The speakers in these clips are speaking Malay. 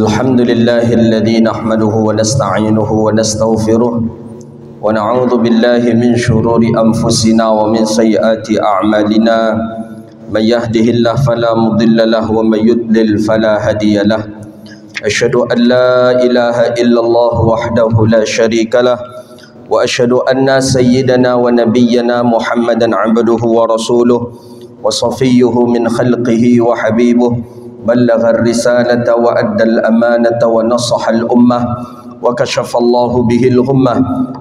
الحمد لله الذي نحمده ونستعينه ونستغفره ونعوذ بالله من شرور أنفسنا ومن سيئات أعمالنا من يهده الله فلا مضل له ومن يضلل فلا هادي له أشهد أن لا إله إلا الله وحده لا شريك له وأشهد أن سيدنا ونبينا محمدا عبده ورسوله وصفيه من خلقه وحبيبه بلغ الرسالة وأدى الأمانة ونصح الأمة وكشف الله به الغمة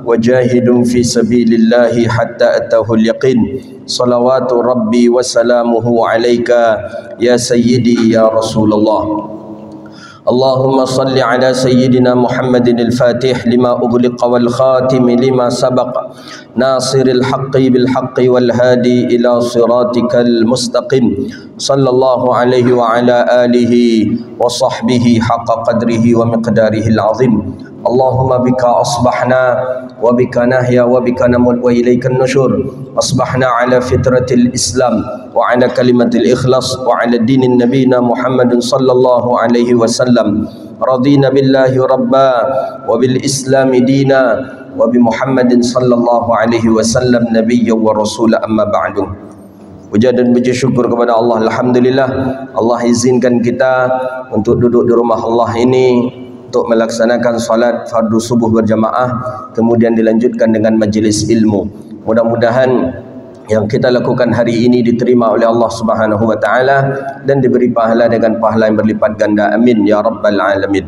وجاهد في سبيل الله حتى أتاه اليقين صلوات ربي وسلامه عليك يا سيدي يا رسول الله. اللهم صل على سيدنا محمد الفاتح لما أغلق والخاتم لما سبق ناصر الحق بالحق والهادي إلى صراطك المستقيم صلى الله عليه وعلى آله وصحبه حق قدره ومقداره العظيم. اللهم بك أصبحنا وبك نحيا وبك نموت وإليك النشور. أصبحنا على فطرة الإسلام وعلى كلمة الإخلاص وعلى دين نبينا محمد صلى الله عليه وسلم. رضينا بالله ربا وبالإسلام دينا وبمحمد صلى الله عليه وسلم نبيا ورسولا. أما بعد. Puja dan puji syukur kepada Allah. Alhamdulillah, Allah izinkan kita untuk duduk di rumah Allah ini untuk melaksanakan salat fardu subuh berjamaah, kemudian dilanjutkan dengan majlis ilmu. Mudah-mudahan yang kita lakukan hari ini diterima oleh Allah Subhanahu wa taala dan diberi pahala dengan pahala yang berlipat ganda. Amin ya rabbal alamin.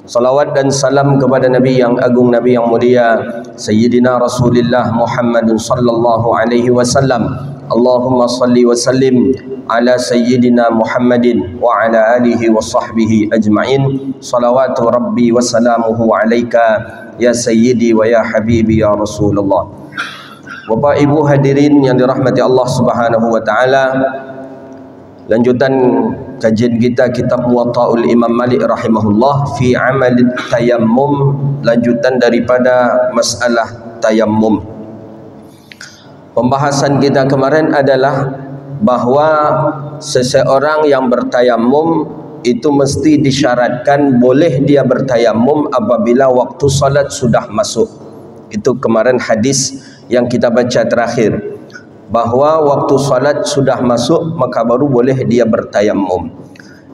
Salawat dan salam kepada Nabi yang agung, Nabi yang mulia, Sayyidina Rasulullah Muhammadun sallallahu alaihi wasallam. Allahumma salli wa sallim ala Sayyidina Muhammadin wa ala alihi wa sahbihi ajma'in. Salawatu Rabbi wa salamuhu alaika ya Sayyidi wa ya Habibi ya Rasulullah. Bapak Ibu hadirin yang dirahmati Allah Subhanahu wa taala, lanjutan kajian kita kitab Muwatta'ul Imam Malik rahimahullah fi amal tayammum, lanjutan daripada masalah tayammum. Pembahasan kita kemarin adalah bahawa seseorang yang bertayammum itu mesti disyaratkan boleh dia bertayammum apabila waktu salat sudah masuk. Itu kemarin hadis yang kita baca terakhir, bahawa waktu salat sudah masuk maka baru boleh dia bertayammum.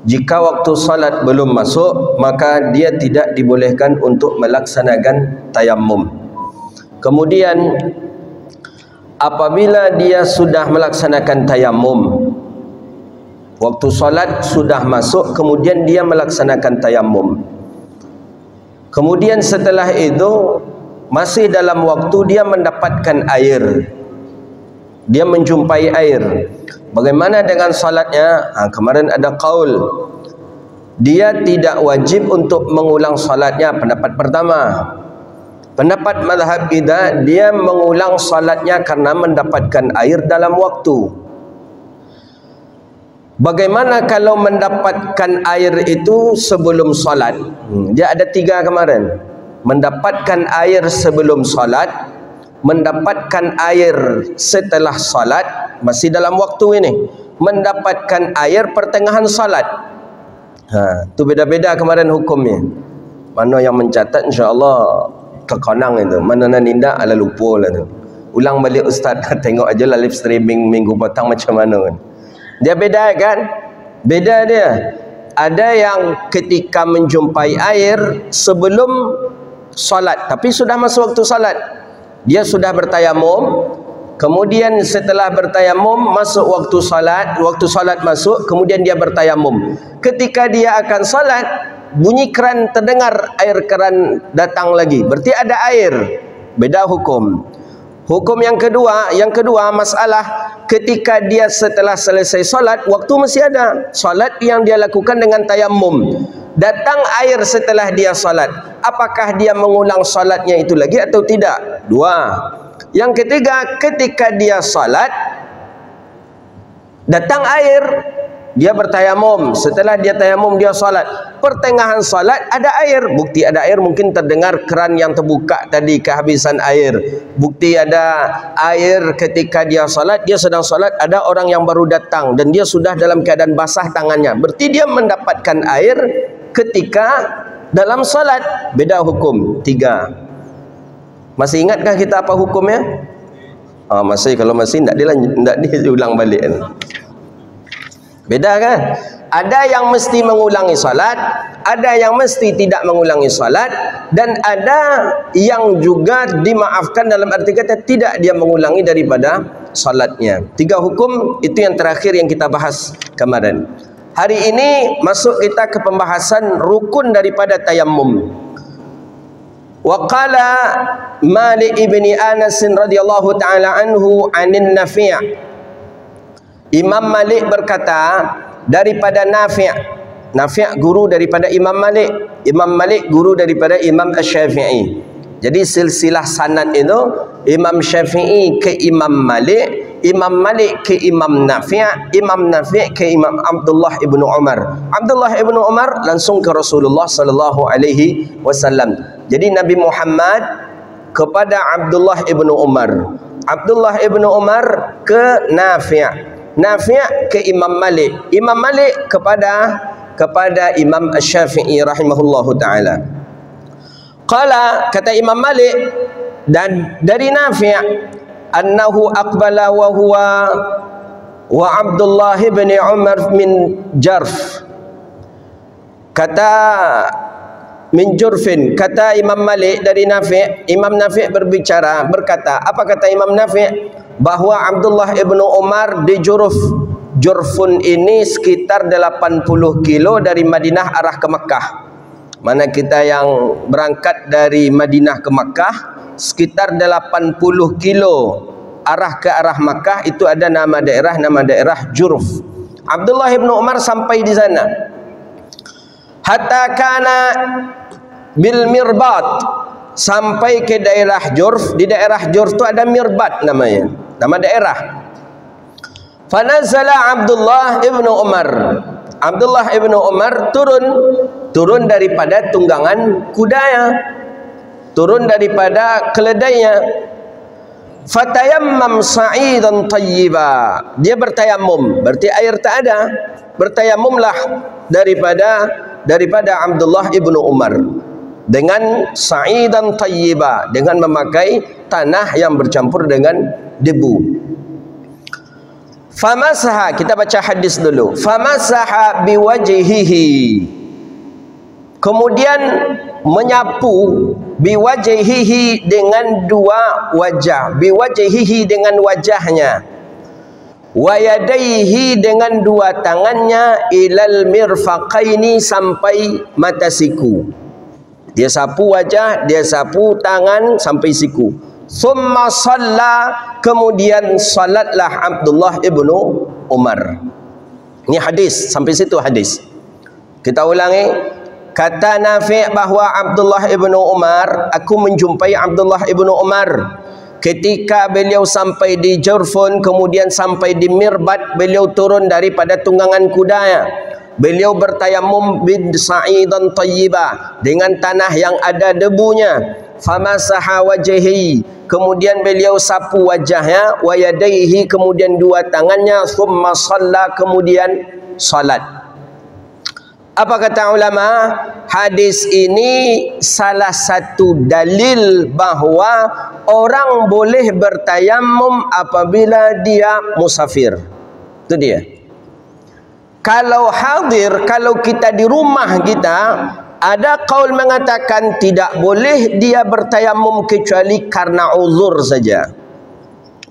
Jika waktu salat belum masuk maka dia tidak dibolehkan untuk melaksanakan tayammum. Kemudian apabila dia sudah melaksanakan tayammum, waktu salat sudah masuk, kemudian dia melaksanakan tayammum, kemudian setelah itu masih dalam waktu dia mendapatkan air, dia menjumpai air, bagaimana dengan salatnya? Kemarin ada qaul, dia tidak wajib untuk mengulang salatnya. Pendapat pertama, pendapat mazhab kita, dia mengulang salatnya karena mendapatkan air dalam waktu. Bagaimana kalau mendapatkan air itu sebelum salat? Dia ada tiga kemarin. Mendapatkan air sebelum salat, mendapatkan air setelah salat, masih dalam waktu ini, mendapatkan air pertengahan salat. Itu beda-beda kemarin hukumnya. Mana yang mencatat insya-Allah terkonang itu, mana nindak ala lupa lah tu. Ulang balik ustaz, tengok aja lah live streaming minggu petang macam mana kan. Dia beda kan? Beda dia. Ada yang ketika menjumpai air sebelum salat, tapi sudah masuk waktu salat, dia sudah bertayamum, kemudian setelah bertayamum masuk waktu salat masuk, kemudian dia bertayamum. Ketika dia akan salat, bunyi keran terdengar, air keran datang lagi, berarti ada air. Beda hukum. Hukum yang kedua masalah ketika dia setelah selesai salat, waktu masih ada. Salat yang dia lakukan dengan tayammum, datang air setelah dia salat, apakah dia mengulang salatnya itu lagi atau tidak? Dua. Yang ketiga, ketika dia salat datang air, dia bertayamum, setelah dia tayamum dia salat, pertengahan salat ada air. Bukti ada air, mungkin terdengar keran yang terbuka tadi kehabisan air. Bukti ada air ketika dia salat, dia sedang salat, ada orang yang baru datang dan dia sudah dalam keadaan basah tangannya, berarti dia mendapatkan air ketika dalam salat, beda hukum. 3. Masih ingatkah kita apa hukumnya? Masih, kalau masih tidak diulang balik. Beda kan? Ada yang mesti mengulangi salat, ada yang mesti tidak mengulangi salat, dan ada yang juga dimaafkan dalam arti kata tidak dia mengulangi daripada salatnya. 3 hukum itu yang terakhir yang kita bahas kemarin. Hari ini masuk kita ke pembahasan rukun daripada tayammum. Wa qala Malik ibni Anas radhiyallahu taala anhu anin Nafi'. Imam Malik berkata daripada Nafi'. Nafi' guru daripada Imam Malik. Imam Malik guru daripada Imam Asy-Syafi'i. Jadi silsilah sanad itu Imam Syafi'i ke Imam Malik, Imam Malik ke Imam Nafi', Imam Nafi' ke Imam Abdullah ibnu Umar. Abdullah ibnu Umar langsung ke Rasulullah sallallahu alaihi wasallam. Jadi Nabi Muhammad kepada Abdullah ibnu Umar, Abdullah ibnu Umar ke Nafi', Nafi' ke Imam Malik, Imam Malik kepada Imam Asy-Syafi'i rahimahullahu taala. Qala, kata Imam Malik dan dari Nafi' annahu aqbala wa huwa wa Abdullah ibn Umar min Jarf. Kata min Jurfin, kata Imam Malik dari Nafi', Imam Nafi' berkata, apa kata Imam Nafi'? Bahwa Abdullah ibnu Umar di Jurf. Jurfun ini sekitar 80 kilo dari Madinah arah ke Makkah. Mana kita yang berangkat dari Madinah ke Makkah, sekitar 80 kilo arah ke arah Makkah itu ada nama daerah Jurf. Abdullah ibnu Umar sampai di sana. Hatta kana bil Mirbat, sampai ke daerah Jurf. Di daerah Jurf itu ada Mirbat namanya, nama daerah. Fanazala Abdullah ibnu Umar. Abdullah ibnu Umar turun daripada tunggangan kudanya, turun daripada keledainya. Fatayammam sa'idan tayyiba, dia bertayamum, berarti air tak ada, bertayamumlah daripada Abdullah ibnu Umar dengan sa'idan tayyiba, dengan memakai tanah yang bercampur dengan debu. Famasaha, kita baca hadis dulu. Famasaha biwajhihi, kemudian menyapu, biwajhihi dengan dua wajah, biwajhihi dengan wajahnya, wayadaihi dengan dua tangannya, ilal mirfaqaini sampai mata siku. Dia sapu wajah, dia sapu tangan sampai siku. Summa shalla, kemudian salatlah Abdullah ibnu Umar. Ini hadis, sampai situ hadis. Kita ulangi. Kata Nafi' bahwa Abdullah ibnu Umar, aku menjumpai Abdullah ibnu Umar ketika beliau sampai di Jurfun, kemudian sampai di Mirbat, beliau turun daripada tunggangan kudanya. Beliau bertayamum bin sa'idan tayyiba, dengan tanah yang ada debunya. Famasaha wajhi, kemudian beliau sapu wajahnya, wa yadaihi, kemudian dua tangannya, thumma shalla, kemudian salat. Apa kata ulama? Hadis ini salah satu dalil bahwa orang boleh bertayamum apabila dia musafir. Itu dia. Kalau hadir, kalau kita di rumah kita, ada kaul mengatakan tidak boleh dia bertayamum kecuali karena uzur saja.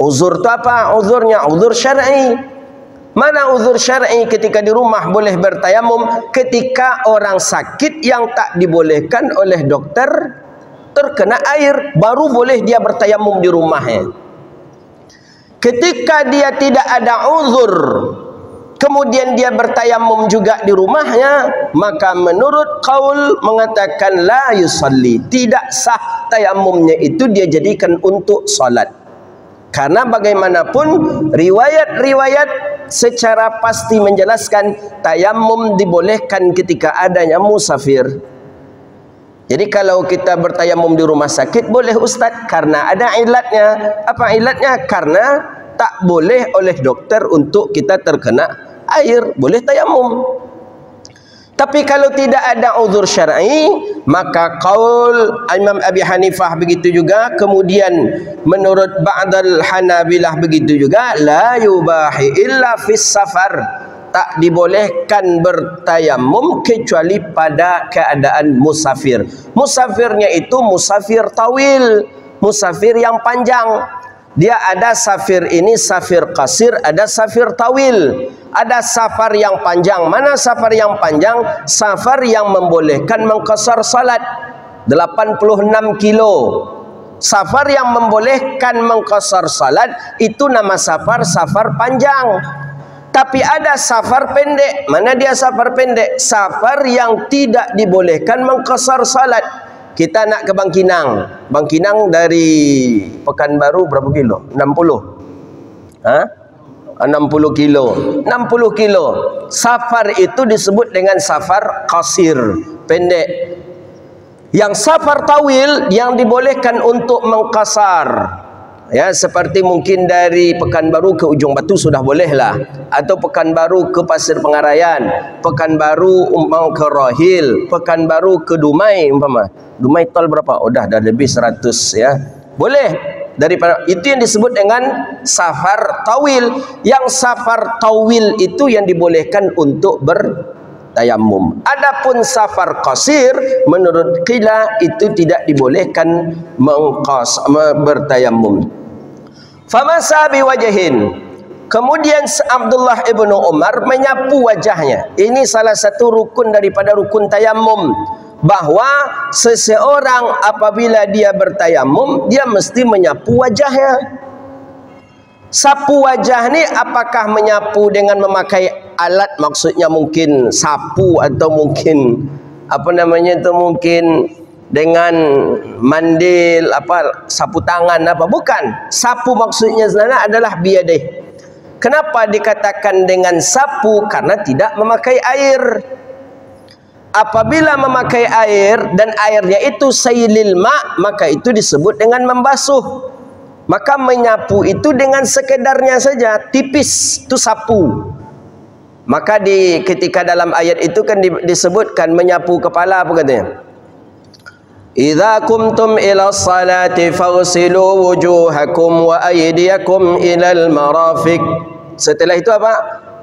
Uzur itu apa? Uzurnya uzur syar'i. Mana uzur syar'i ketika di rumah boleh bertayamum? Ketika orang sakit yang tak dibolehkan oleh dokter terkena air, baru boleh dia bertayamum di rumahnya. Ketika dia tidak ada uzur, kemudian dia bertayamum juga di rumahnya, maka menurut qaul mengatakan la yusalli, tidak sah tayamumnya itu dia jadikan untuk salat. Karena bagaimanapun riwayat-riwayat secara pasti menjelaskan tayamum dibolehkan ketika adanya musafir. Jadi kalau kita bertayamum di rumah sakit boleh Ustaz, karena ada ilatnya. Apa ilatnya? Karena tak boleh oleh dokter untuk kita terkena air, boleh tayamum. Tapi kalau tidak ada uzur syar'i, maka qaul Imam Abi Hanifah begitu juga, kemudian menurut ba'dal Hanabilah begitu juga, la yubahi illa fis safar, tak dibolehkan bertayamum kecuali pada keadaan musafir. Musafirnya itu musafir tawil, musafir yang panjang. Dia ada safir ini safir qasir, ada safir tawil. Ada safar yang panjang. Mana safar yang panjang? Safar yang membolehkan mengqasar salat 86 kilo. Safar yang membolehkan mengqasar salat itu nama safar panjang. Tapi ada safar pendek. Mana dia safar pendek? Safar yang tidak dibolehkan mengqasar salat. Kita nak ke Bangkinang. Bangkinang dari Pekanbaru berapa kilo? 60. 60 kilo. 60 kilo. Safar itu disebut dengan safar qasir, pendek. Yang safar tawil yang dibolehkan untuk mengqasar. Ya, seperti mungkin dari Pekanbaru ke Ujung Batu sudah bolehlah, atau Pekanbaru ke Pasir Pengarayan, Pekanbaru mau ke Rohil, Pekanbaru ke Dumai umpama. Dumai tol berapa? Oh, dah lebih 100 ya. Boleh. Daripada itu yang disebut dengan safar tawil. Yang safar tawil itu yang dibolehkan untuk bertayamum. Adapun safar qasir menurut qila itu tidak dibolehkan bertayamum. Famasa biwajhin. Kemudian Abdullah ibnu Umar menyapu wajahnya. Ini salah satu rukun daripada rukun tayamum, bahwa seseorang apabila dia bertayamum, dia mesti menyapu wajahnya. Sapu wajah ni apakah menyapu dengan memakai alat, maksudnya mungkin sapu, atau mungkin apa namanya itu, mungkin dengan mandil, sapu tangan apa? Bukan. Sapu maksudnya sebenarnya adalah biyadih. Kenapa dikatakan dengan sapu? Karena tidak memakai air. Apabila memakai air dan airnya itu sailil ma', maka itu disebut dengan membasuh. Maka menyapu itu dengan sekedarnya saja, tipis, itu sapu. Maka ketika dalam ayat itu kan disebutkan menyapu kepala, apa katanya? Idza kumtum ila salati faghsilu wujuhakum wa aydiyakum ilal marafiq. Setelah itu apa?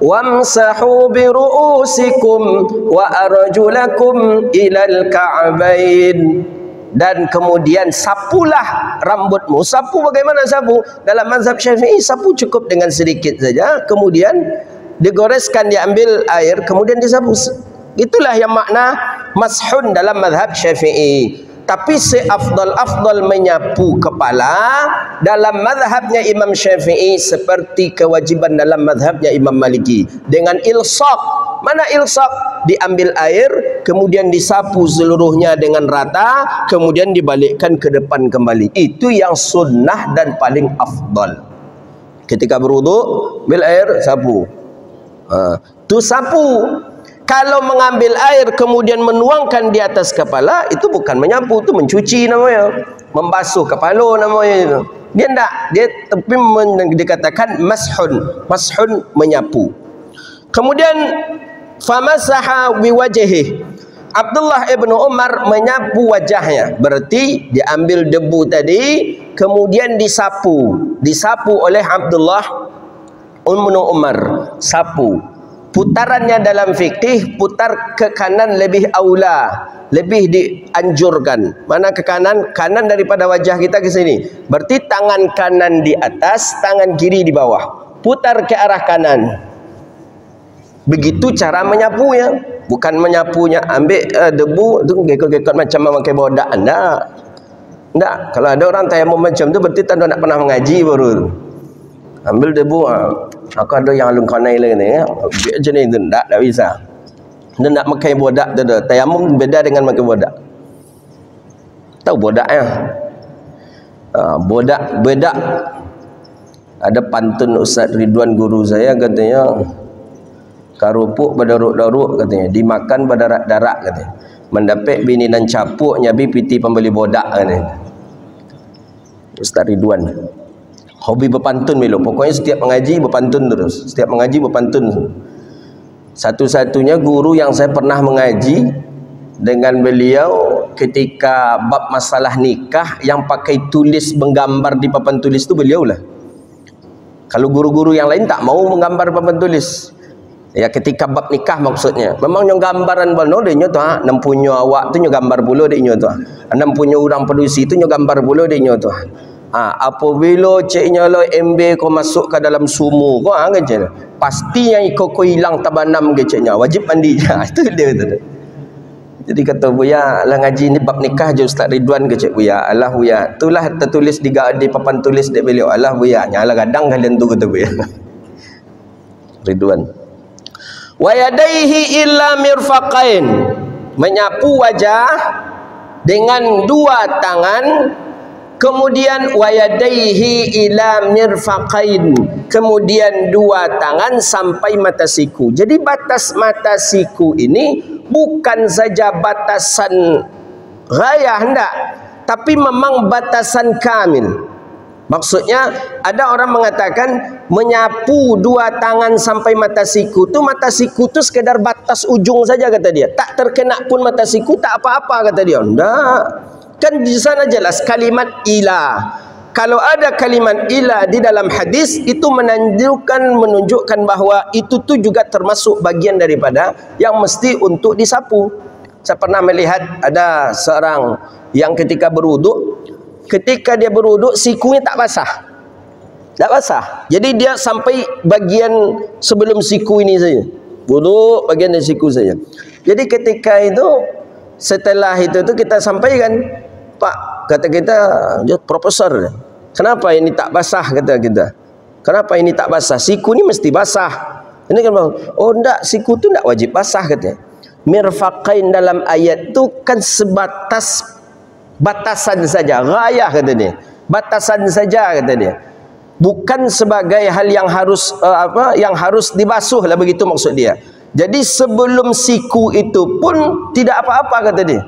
Wamsahu bi ru'usikum wa arjulakum ilal ka'bain. Dan kemudian sapulah rambutmu. Sapu bagaimana sapu? Dalam mazhab Syafi'i sapu cukup dengan sedikit saja, kemudian digoreskan, diambil air, kemudian disapu. Itulah yang makna mashun dalam mazhab Syafi'i. Tapi seafdal menyapu kepala dalam mazhabnya Imam Syafi'i seperti kewajiban dalam mazhabnya Imam Maliki, dengan ilsaq. Mana ilsaq? Diambil air, kemudian disapu seluruhnya dengan rata, kemudian dibalikkan ke depan kembali. Itu yang sunnah dan paling afdal. Ketika berwudu, ambil air, sapu. Itu sapu. Kalau mengambil air kemudian menuangkan di atas kepala, itu bukan menyapu, itu mencuci namanya, membasuh kepala namanya itu. Dia tidak, dia tapi dikatakan mashun menyapu. Kemudian famasaha biwajhihi. Abdullah ibnu Umar menyapu wajahnya, berarti diambil debu tadi kemudian disapu oleh Abdullah ibnu Umar, sapu. Putarannya dalam fikih, putar ke kanan lebih aula, lebih dianjurkan. Mana ke kanan? Kanan daripada wajah kita ke sini. Berarti tangan kanan di atas, tangan kiri di bawah. Putar ke arah kanan. Begitu cara menyapunya. Bukan menyapunya ambil debu tu gekot-gekot macam memakai bodak. Enggak. Kalau ada orang tayamum macam tu berarti tanda nak pernah mengaji baru. Ambil debu, aku ada yang alun kanai lah ni, macam ni tu, tak bisa. Dia nak pakai bodak tu, tayamum beda dengan pakai bodak. Tahu bodak ya? Bodak. Ada pantun Ustaz Ridwan guru saya, katanya, karupuk berdaruk-daruk, katanya, dimakan berdarak-darak, katanya. Mendapat bini dan capuk, nyabi piti pembeli bodak, katanya. Ustaz Ridwan. Hobi berpantun melo. Pokoknya setiap mengaji berpantun terus. Setiap mengaji berpantun. Satu-satunya guru yang saya pernah mengaji dengan beliau ketika bab masalah nikah yang pakai tulis menggambar di papan tulis itu beliau lah. Kalau guru-guru yang lain tak mau menggambar papan tulis. Ya ketika bab nikah maksudnya. Memang yang gambaran bano dia nyo tu nam punya awak tu nyo gambar pula dia nyo tu. Nam punya orang pedusi tu nyo gambar pula dia nyo tu. Apabila ceknya lo MB kau masuk ke dalam sumur kau kan pasti yang kau hilang tabanam ke ceknya wajib mandi. Itu dia tu. Jadi kata Buya lah ngaji ni bab nikah je Ustaz Ridwan ke Cik Buya. Alah Buya, itulah tertulis di papan tulis dek beliau. Alah Buya, nyala gadang kalian tu kata Buya. Ridwan. Wa yadaihi illa mirfaqain. Menyapu wajah dengan dua tangan, kemudian wa yadaihi ila mirfaqain. Kemudian dua tangan sampai mata siku. Jadi batas mata siku ini bukan saja batasan raya hendak, tapi memang batasan kamil. Maksudnya ada orang mengatakan menyapu dua tangan sampai mata siku tu, mata siku tu sekedar batas ujung saja kata dia. Tak terkena pun mata siku tak apa-apa kata dia. Enggak. Kan di sana jelas kalimat ila. Kalau ada kalimat ila di dalam hadis itu menunjukkan bahawa itu tu juga termasuk bagian daripada yang mesti untuk disapu. Saya pernah melihat ada seorang yang ketika berwuduk, ketika dia berwuduk sikunya tak basah. Tak basah. Jadi dia sampai bagian sebelum siku ini saja. Wuduk bagian dari siku saja. Jadi ketika itu setelah itu tu kita sampaikan, Pak, kata kita, dia profesor. Kenapa ini tak basah kata kita? Kenapa ini tak basah? Siku ni mesti basah. Ini kan oh enggak, siku tu enggak wajib basah katanya. Mirfaqain dalam ayat tu kan sebatas batasan saja, ghayah kata dia. Batasan saja kata dia. Bukan sebagai hal yang harus yang harus dibasuh lah, begitu maksud dia. Jadi sebelum siku itu pun tidak apa-apa kata dia.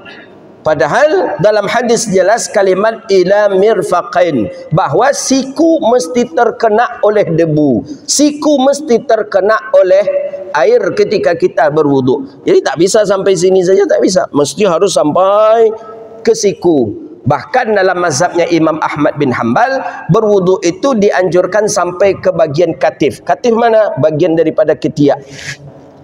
Padahal dalam hadis jelas kalimat ila mirfaqain, bahawa siku mesti terkena oleh debu, siku mesti terkena oleh air ketika kita berwuduk. Jadi tak bisa sampai sini saja, tak bisa, mesti harus sampai ke siku. Bahkan dalam mazhabnya Imam Ahmad bin Hanbal, berwuduk itu dianjurkan sampai ke bagian katif. Katif mana? Bagian daripada ketiak,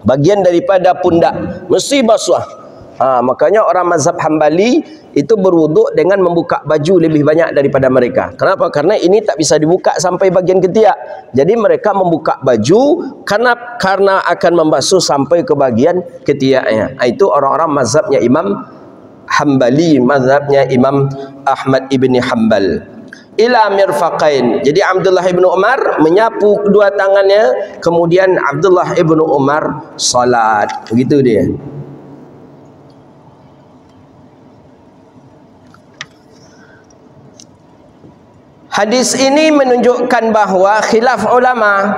bagian daripada pundak, mesti basuh. Makanya orang mazhab Hambali itu berwuduk dengan membuka baju lebih banyak daripada mereka. Kenapa? Karena ini tak bisa dibuka sampai bagian ketiak. Jadi mereka membuka baju karena akan membasuh sampai ke bagian ketiaknya. Itu orang-orang mazhabnya Imam Hambali, mazhabnya Imam Ahmad ibni Hanbal. Ila mirfaqain. Jadi Abdullah ibnu Umar menyapu kedua tangannya, kemudian Abdullah ibnu Umar salat. Begitu dia. Hadis ini menunjukkan bahawa khilaf ulama.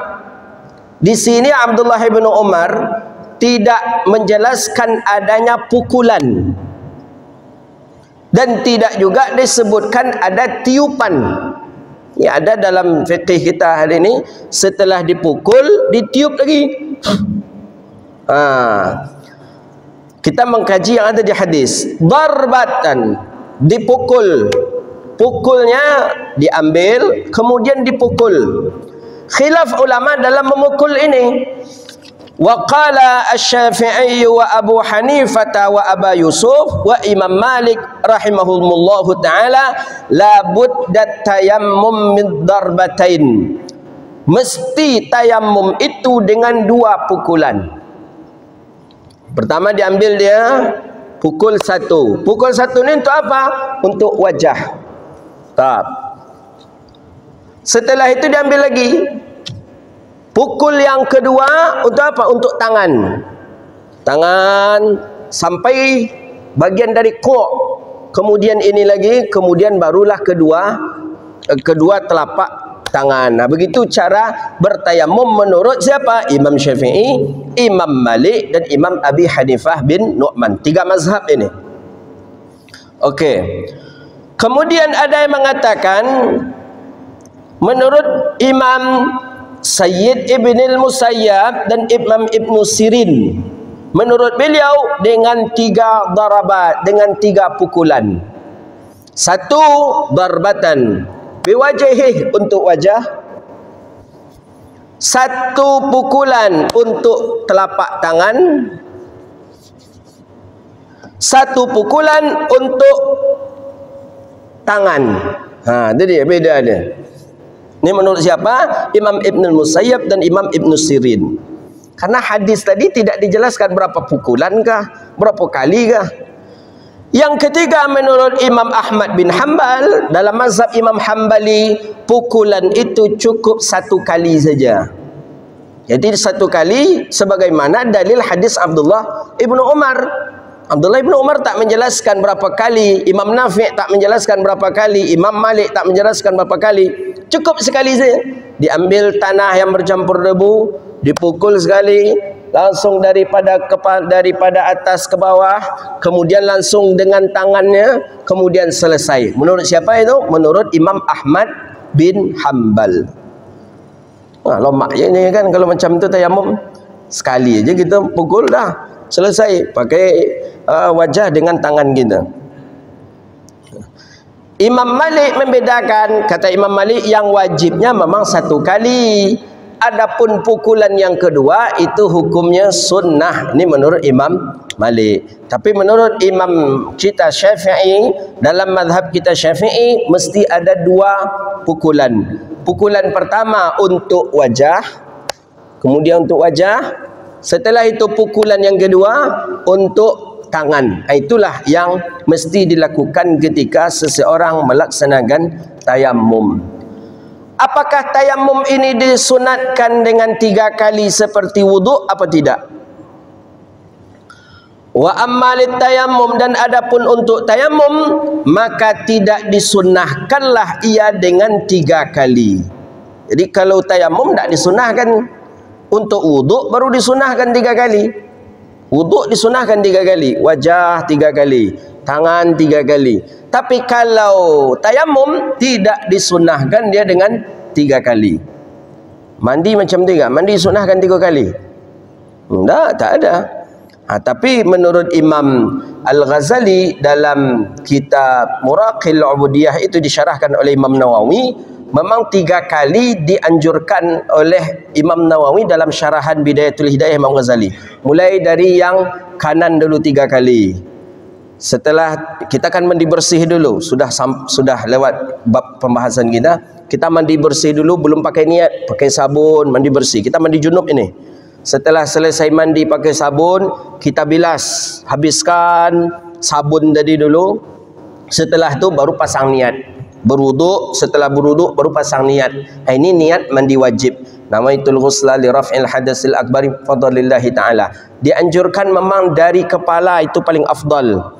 Di sini Abdullah bin Umar tidak menjelaskan adanya pukulan, dan tidak juga disebutkan ada tiupan. Ya, ada dalam fikih kita hari ini, setelah dipukul ditiup lagi. Kita mengkaji yang ada di hadis. Darbatan, dipukul. Pukulnya diambil kemudian dipukul. Khilaf ulama dalam memukul ini. Wa qala asy-Syafi'i wa Abu Hanifah wa Aba Yusuf wa Imam Malik rahimahumullahu taala la budda tayammum min darbatain. Mesti tayammum itu dengan dua pukulan. Pertama diambil dia pukul satu. Pukul satu ni untuk apa? Untuk wajah. Tak. Setelah itu diambil lagi. Pukul yang kedua untuk apa? Untuk tangan. Tangan sampai bagian dari kok. Kemudian ini lagi, kemudian barulah kedua telapak tangan. Nah, begitu cara bertayamum menurut siapa? Imam Syafi'i, Imam Malik dan Imam Abi Hanifah bin Nu'man. Tiga mazhab ini. Okey. Kemudian ada yang mengatakan menurut Imam Sayyid Ibn al-Musayyab dan Imam Ibn Sirin, menurut beliau dengan 3 darabat, dengan 3 pukulan. 1 darbatan biwajhihi, untuk wajah. 1 pukulan untuk telapak tangan. 1 pukulan untuk tangan. Itu dia, beda dia. Ini menurut siapa? Imam Ibn al-Musayyab dan Imam Ibn Sirin. Karena hadis tadi tidak dijelaskan berapa pukulan kah, berapa kali kah. Yang ketiga, menurut Imam Ahmad bin Hanbal, dalam mazhab Imam Hanbali, pukulan itu cukup 1 kali saja. Jadi 1 kali, sebagaimana dalil hadis Abdullah ibnu Umar. Abdullah ibnu Umar tak menjelaskan berapa kali, Imam Nafi' tak menjelaskan berapa kali, Imam Malik tak menjelaskan berapa kali. Cukup sekali saja. Diambil tanah yang bercampur debu, dipukul sekali, langsung daripada atas ke bawah, kemudian langsung dengan tangannya, kemudian selesai. Menurut siapa itu? Menurut Imam Ahmad bin Hanbal. Lomak je ni kan, kalau macam tu tayamum sekali aja kita pukul dah selesai, pakai wajah dengan tangan kita. Imam Malik membedakan, kata Imam Malik yang wajibnya memang 1 kali. Adapun pukulan yang kedua itu hukumnya sunnah. Ini menurut Imam Malik. Tapi menurut Imam kita Syafi'i, dalam mazhab kita Syafi'i, mesti ada 2 pukulan. Pukulan pertama untuk wajah, kemudian untuk wajah. Setelah itu pukulan yang kedua untuk tangan. Itulah yang mesti dilakukan ketika seseorang melaksanakan tayamum. Apakah tayamum ini disunatkan dengan 3 kali seperti wuduk apa tidak? Wa ammalit tayamum, dan adapun untuk tayamum, maka tidak disunnahkanlah ia dengan 3 kali. Jadi kalau tayamum tak disunahkan. Untuk wuduk baru disunahkan 3 kali. Wuduk disunahkan 3 kali, wajah 3 kali, tangan 3 kali. Tapi kalau tayamum tidak disunahkan dia dengan 3 kali. Mandi macam 3, mandi disunahkan 3 kali. Tak ada. Tapi menurut Imam Al-Ghazali dalam kitab Muraqil Ubudiyah itu disyarahkan oleh Imam Nawawi, memang 3 kali dianjurkan oleh Imam Nawawi dalam syarahan Bidayatul Hidayah Imam Ghazali. Mulai dari yang kanan dulu 3 kali. Setelah kita kan mandi bersih dulu, sudah lewat bab pembahasan kita. Kita mandi bersih dulu, belum pakai niat, pakai sabun, mandi bersih. Kita mandi junub ini. Setelah selesai mandi pakai sabun, kita bilas, habiskan sabun tadi dulu. Setelah itu baru pasang niat. Berwuduk, setelah berwuduk baru pasang niat. Ini niat mandi wajib. Nawaitul ghusla li raf'il hadasil akbari fadlillahi ta'ala. Dianjurkan memang dari kepala, itu paling afdal.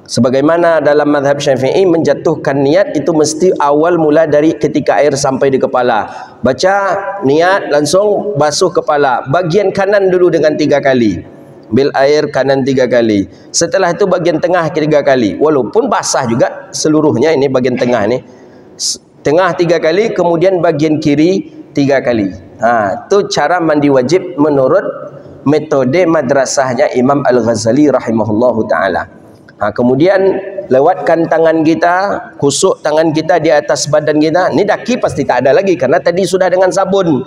Sebagaimana dalam mazhab Syafi'i, menjatuhkan niat itu mesti awal mula dari ketika air sampai di kepala. Baca niat, langsung basuh kepala. Bagian kanan dulu dengan 3 kali. Ambil air kanan 3 kali. Setelah itu bagian tengah 3 kali. Walaupun basah juga seluruhnya, ini bagian tengah ni. Tengah 3 kali, kemudian bagian kiri 3 kali. Itu cara mandi wajib menurut metode madrasahnya Imam Al-Ghazali rahimahullahu ta'ala. Kemudian lewatkan tangan kita, kusuk tangan kita di atas badan kita. Ini daki pasti tak ada lagi, karena tadi sudah dengan sabun.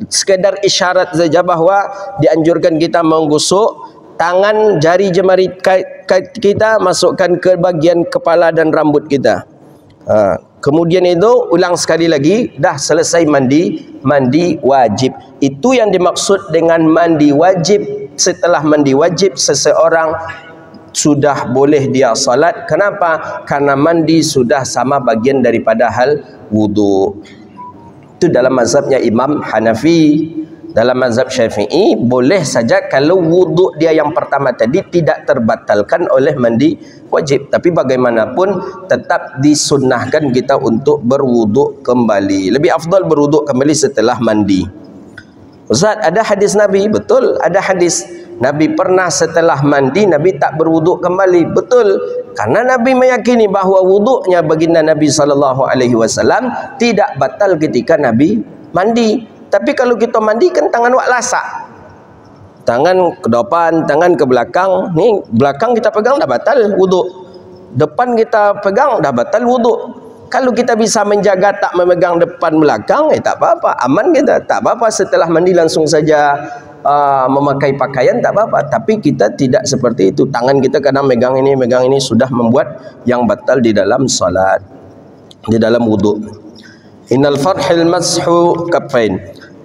Sekedar isyarat saja bahawa dianjurkan kita menggusuk tangan, jari jemari kita masukkan ke bagian kepala dan rambut kita. Kemudian itu ulang sekali lagi, dah selesai mandi wajib. Itu yang dimaksud dengan mandi wajib. Setelah mandi wajib, seseorang sudah boleh dia salat. Kenapa? Karena mandi sudah sama bagian daripada hal wudu. Itu dalam mazhabnya Imam Hanafi. Dalam mazhab Syafi'i boleh saja kalau wudu dia yang pertama tadi tidak terbatalkan oleh mandi wajib. Tapi bagaimanapun tetap disunnahkan kita untuk berwudu kembali. Lebih afdal berwudu kembali setelah mandi. Ustaz, ada hadis Nabi? Betul, ada hadis. Nabi pernah setelah mandi, Nabi tak berwuduk kembali. Betul. Karena Nabi meyakini bahawa wuduknya baginda Nabi SAW tidak batal ketika Nabi mandi. Tapi kalau kita mandi kan tangan wak lasak. Tangan ke depan, tangan ke belakang. Ni belakang kita pegang dah batal wuduk. Depan kita pegang dah batal wuduk. Kalau kita bisa menjaga tak memegang depan belakang, tak apa-apa, aman kita. Tak apa-apa setelah mandi langsung saja memakai pakaian, tak apa-apa. Tapi kita tidak seperti itu. Tangan kita kadang megang ini sudah membuat yang batal di dalam salat, di dalam wuduk. Innal farhil mashu kaffain.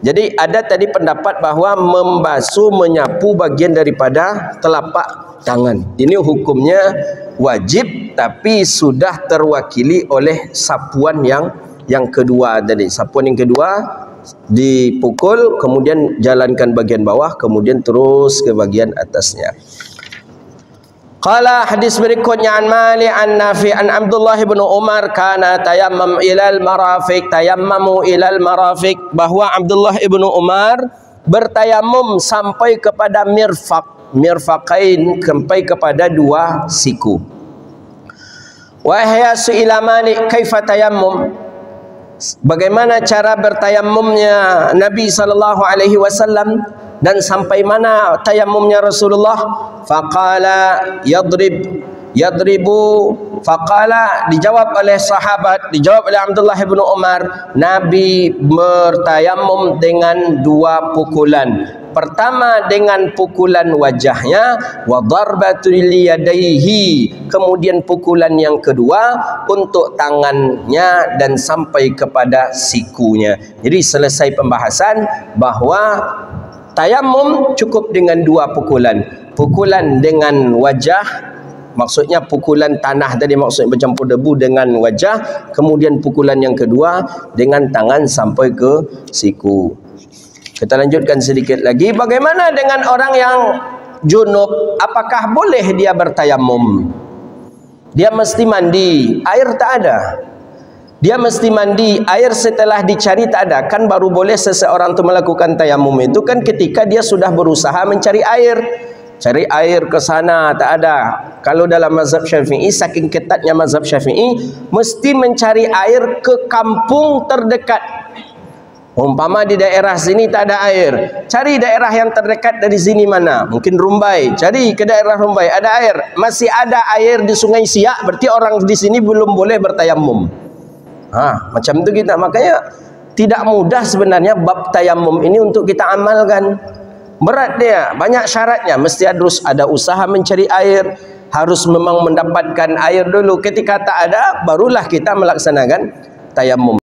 Jadi ada tadi pendapat bahawa membasuh, menyapu bagian daripada telapak tangan. Ini hukumnya wajib, tapi sudah terwakili oleh sapuan yang kedua tadi. Sapuan yang kedua dipukul, kemudian jalankan bagian bawah, kemudian terus ke bagian atasnya. Qala hadis berikutnya an Malik an Nafi an Abdullah bin Umar kana tayammam ilal marafiq, tayammamu ilal marafiq, bahwa Abdullah bin Umar bertayamum sampai kepada mirfaqain, sampai kepada dua siku. Wa hiya su'ila Malik kaifa tayammum, bagaimana cara bertayamumnya Nabi SAW dan sampai mana tayamumnya Rasulullah? Faqala yadribu, faqala, dijawab oleh sahabat, dijawab oleh Abdullah bin Umar, Nabi bertayamum dengan dua pukulan. Pertama dengan pukulan wajahnya, wa darbatul yadaihi, kemudian pukulan yang kedua untuk tangannya dan sampai kepada sikunya. Jadi selesai pembahasan bahawa tayamum cukup dengan dua pukulan. Pukulan dengan wajah, maksudnya pukulan tanah tadi, maksudnya bercampur debu dengan wajah. Kemudian pukulan yang kedua dengan tangan sampai ke siku. Kita lanjutkan sedikit lagi. Bagaimana dengan orang yang junub? Apakah boleh dia bertayamum? Dia mesti mandi, air tak ada. Dia mesti mandi, air setelah dicari tak ada. Kan baru boleh seseorang itu melakukan tayamum itu kan ketika dia sudah berusaha mencari air. Cari air ke sana tak ada. Kalau dalam mazhab Syafi'i, saking ketatnya mazhab Syafi'i, mesti mencari air ke kampung terdekat. Umpama di daerah sini tak ada air, cari daerah yang terdekat dari sini mana? Mungkin Rumbai, cari ke daerah Rumbai ada air. Masih ada air di Sungai Siak, berarti orang di sini belum boleh bertayamum. Macam itu kita. Makanya tidak mudah sebenarnya bab tayamum ini untuk kita amalkan. Berat dia, banyak syaratnya. Mesti harus ada usaha mencari air, harus memang mendapatkan air dulu. Ketika tak ada, barulah kita melaksanakan tayamum.